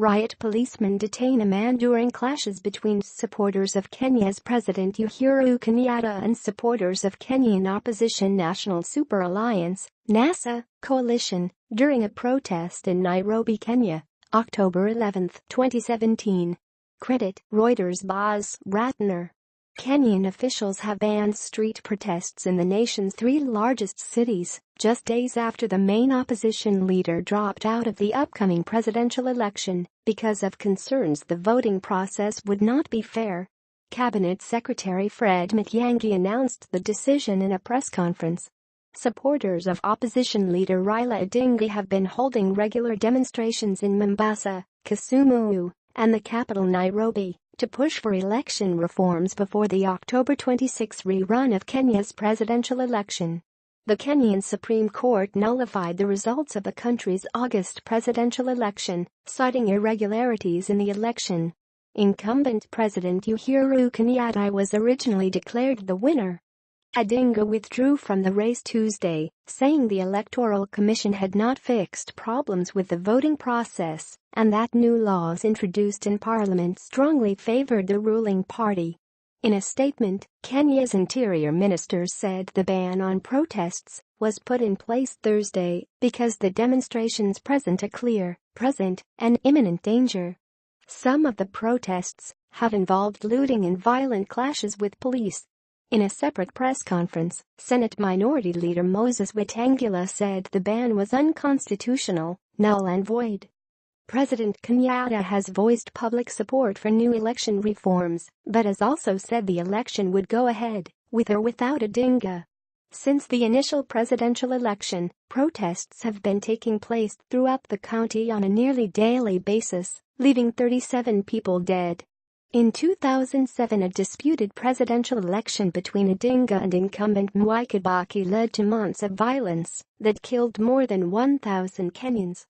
Riot policemen detain a man during clashes between supporters of Kenya's President Uhuru Kenyatta and supporters of Kenyan opposition National Super Alliance (NASA) coalition during a protest in Nairobi, Kenya, October 11, 2017. Credit Reuters. Baz Ratner. Kenyan officials have banned street protests in the nation's three largest cities, just days after the main opposition leader dropped out of the upcoming presidential election because of concerns the voting process would not be fair. Cabinet Secretary Fred Matiangi announced the decision in a press conference. Supporters of opposition leader Raila Odinga have been holding regular demonstrations in Mombasa, Kisumu, and the capital Nairobi to push for election reforms before the October 26 rerun of Kenya's presidential election. The Kenyan Supreme Court nullified the results of the country's August presidential election, citing irregularities in the election. Incumbent President Uhuru Kenyatta was originally declared the winner. Odinga withdrew from the race Tuesday, saying the Electoral Commission had not fixed problems with the voting process and that new laws introduced in Parliament strongly favored the ruling party. In a statement, Kenya's Interior Minister said the ban on protests was put in place Thursday because the demonstrations present a clear, present, and imminent danger. Some of the protests have involved looting and violent clashes with police. In a separate press conference, Senate Minority Leader Moses Wetangula said the ban was unconstitutional, null and void. President Kenyatta has voiced public support for new election reforms, but has also said the election would go ahead, with or without Odinga. Since the initial presidential election, protests have been taking place throughout the county on a nearly daily basis, leaving 37 people dead. In 2007, a disputed presidential election between Odinga and incumbent Mwai Kibaki led to months of violence that killed more than 1,000 Kenyans.